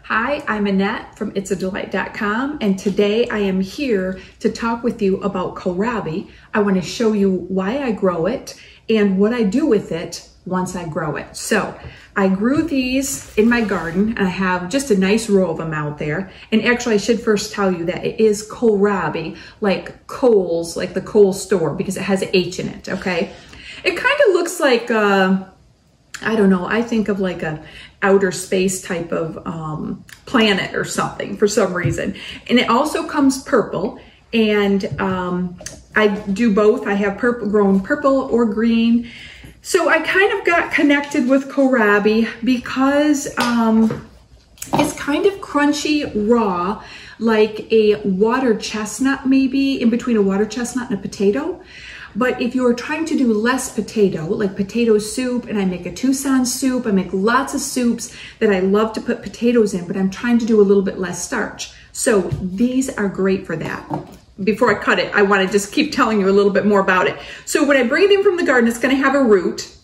Hi, I'm Annette from itsadelight.com, and today I am here to talk with you about kohlrabi. I want to show you why I grow it and what I do with it once I grow it. So I grew these in my garden, and I have just a nice row of them out there. And actually, I should first tell you that it is kohlrabi, like Kohl's, like the Kohl's store, because it has an H in it, okay? It kind of looks like, I don't know, I think of like a outer space type of planet or something for some reason. And it also comes purple, and I do both. I have grown purple or green. So I kind of got connected with kohlrabi because it's kind of crunchy raw, like a water chestnut, maybe in between a water chestnut and a potato. But if you're trying to do less potato, like potato soup, and I make a Tucson soup, I make lots of soups that I love to put potatoes in, but I'm trying to do a little bit less starch. So these are great for that. Before I cut it, I want to just keep telling you a little bit more about it. So when I bring it in from the garden, it's going to have a root.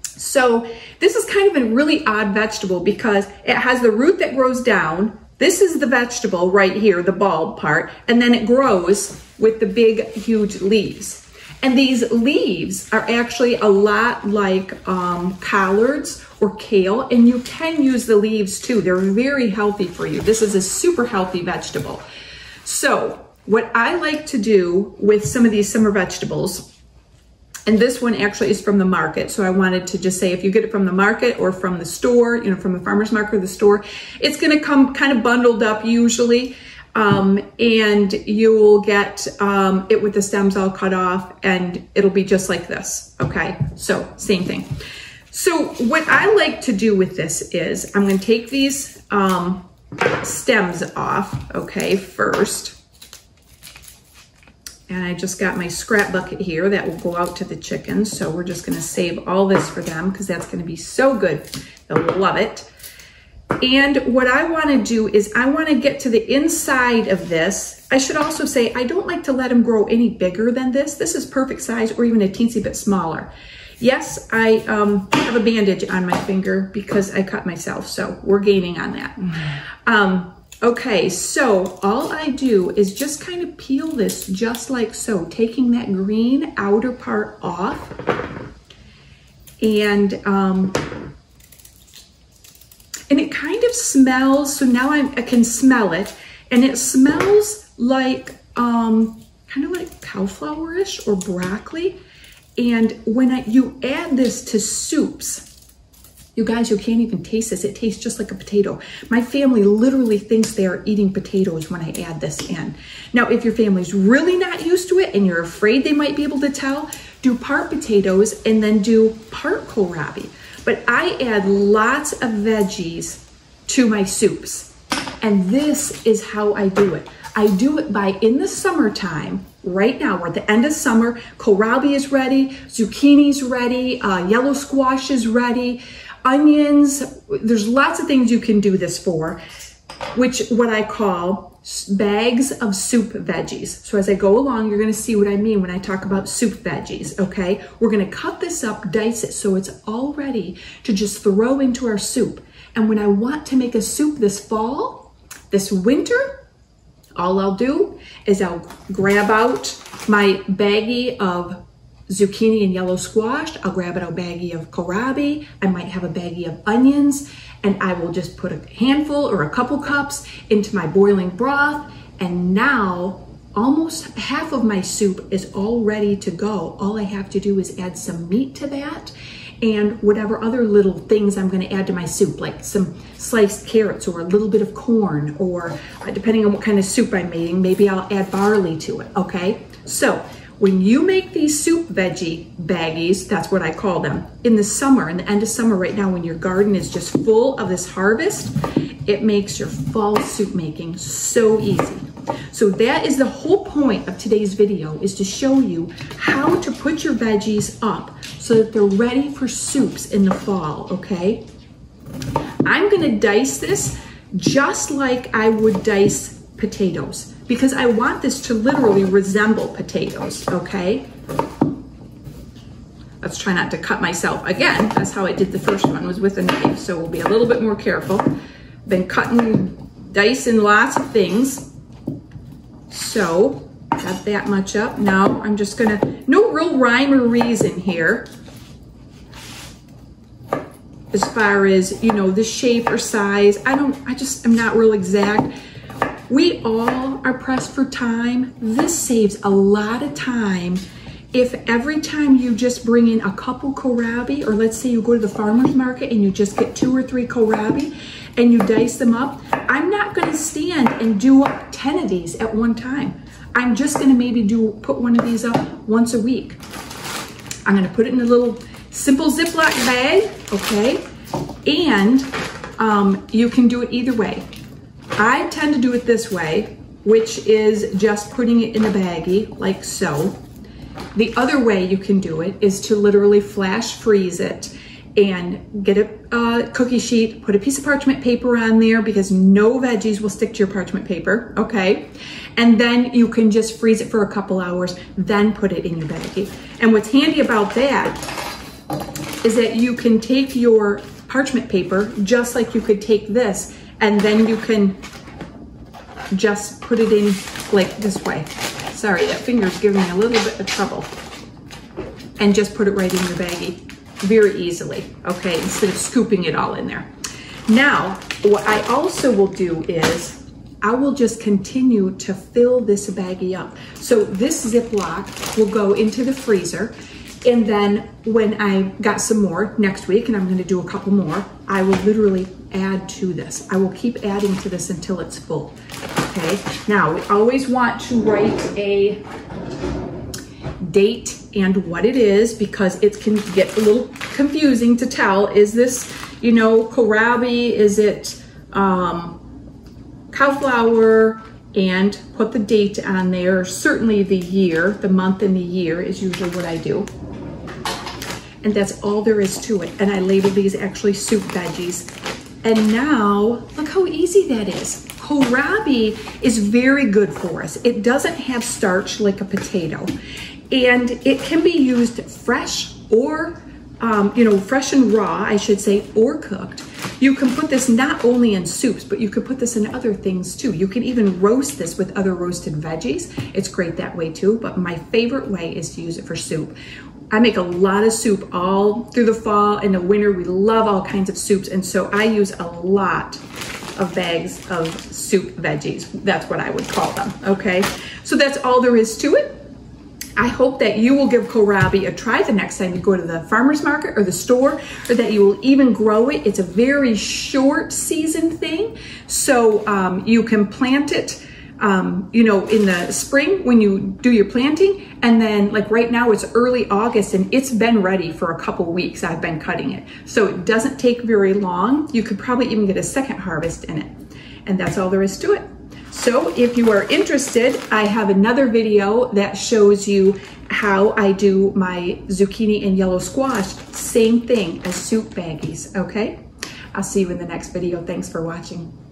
So this is kind of a really odd vegetable because it has the root that grows down. This is the vegetable right here, the bulb part, and then it grows with the big, huge leaves. And these leaves are actually a lot like collards or kale, and you can use the leaves too. They're very healthy for you. This is a super healthy vegetable. So what I like to do with some of these summer vegetables, and this one actually is from the market, so I wanted to just say if you get it from the market or from the store, you know, from the farmer's market or the store, it's gonna come kind of bundled up usually. And you'll get it with the stems all cut off, and it'll be just like this, okay? So same thing. So what I like to do with this is I'm going to take these stems off, okay, first. And I just got my scrap bucket here that will go out to the chickens. So we're just going to save all this for them because that's going to be so good. They'll love it. And what I want to do is I want to get to the inside of this. I should also say I don't like to let them grow any bigger than this. This is perfect size, or even a teensy bit smaller. Yes, I have a bandage on my finger because I cut myself, so we're gaining on that. Okay, so all I do is just kind of peel this just like so, taking that green outer part off. And it kind of smells, so now I can smell it, and it smells like, kind of like cauliflower-ish or broccoli. And when you add this to soups, you guys, you can't even taste this. It tastes just like a potato. My family literally thinks they are eating potatoes when I add this in. Now, if your family's really not used to it and you're afraid they might be able to tell, do part potatoes and then do part kohlrabi. But I add lots of veggies to my soups, and this is how I do it. I do it by, in the summertime, right now, we're at the end of summer, kohlrabi is ready, zucchini's ready, yellow squash is ready, onions, there's lots of things you can do this for, which what I call bags of soup veggies. So as I go along, you're gonna see what I mean when I talk about soup veggies, okay? We're gonna cut this up, dice it, so it's all ready to just throw into our soup. And when I want to make a soup this fall, this winter, all I'll do is I'll grab out my baggie of zucchini and yellow squash. I'll grab out a baggie of kohlrabi. I might have a baggie of onions, and I will just put a handful or a couple cups into my boiling broth. And now almost half of my soup is all ready to go. All I have to do is add some meat to that and whatever other little things I'm going to add to my soup, like some sliced carrots or a little bit of corn, or depending on what kind of soup I'm making, maybe I'll add barley to it, okay? So when you make these soup veggie baggies, that's what I call them, in the summer, in the end of summer right now, when your garden is just full of this harvest, it makes your fall soup making so easy. So that is the whole point of today's video, is to show you how to put your veggies up so that they're ready for soups in the fall, okay? I'm gonna dice this just like I would dice potatoes, because I want this to literally resemble potatoes, okay? Let's try not to cut myself again. That's how I did the first one, was with a knife, so we'll be a little bit more careful. been cutting, dicing lots of things. So got that much up. Now I'm just gonna, no real rhyme or reason here as far as, you know, the shape or size. I just am not real exact. We all are pressed for time. This saves a lot of time. If every time you just bring in a couple kohlrabi, or let's say you go to the farmer's market and you just get 2 or 3 kohlrabi and you dice them up, I'm not gonna stand and do up 10 of these at one time. I'm just gonna maybe put one of these up once a week. I'm gonna put it in a little simple Ziploc bag, okay? And you can do it either way. I tend to do it this way, which is just putting it in a baggie like so. The other way you can do it is to literally flash freeze it and get a cookie sheet, put a piece of parchment paper on there because no veggies will stick to your parchment paper, okay? And then you can just freeze it for a couple hours, then put it in your baggie. And what's handy about that is that you can take your parchment paper just like you could take this, and then you can just put it in like this way. Sorry, that finger's giving me a little bit of trouble. And just put it right in your baggie very easily, okay, instead of scooping it all in there. Now, what I also will do is I will just continue to fill this baggie up. So this Ziploc will go into the freezer, and then when I got some more next week, and I'm gonna do a couple more, I will literally add to this. I will keep adding to this until it's full, okay? Now, we always want to write a date and what it is, because it can get a little confusing to tell. Is this, you know, kohlrabi? Is it cow flour? And put the date on there. Certainly the year, the month and the year is usually what I do. And that's all there is to it. And I label these actually soup veggies. And now, look how easy that is. Kohlrabi is very good for us. It doesn't have starch like a potato. And it can be used fresh or, you know, fresh and raw, I should say, or cooked. You can put this not only in soups, but you could put this in other things too. You can even roast this with other roasted veggies. It's great that way too, but my favorite way is to use it for soup. I make a lot of soup all through the fall and the winter. We love all kinds of soups, and so I use a lot of bags of soup veggies. That's what I would call them, okay? So that's all there is to it. I hope that you will give kohlrabi a try the next time you go to the farmer's market or the store, or that you will even grow it. It's a very short season thing, so you can plant it you know, in the spring when you do your planting, and then like right now it's early August and it's been ready for a couple weeks. I've been cutting it, so it doesn't take very long. You could probably even get a second harvest in it, and that's all there is to it. So if you are interested, I have another video that shows you how I do my zucchini and yellow squash, same thing as soup baggies, okay? I'll see you in the next video. Thanks for watching.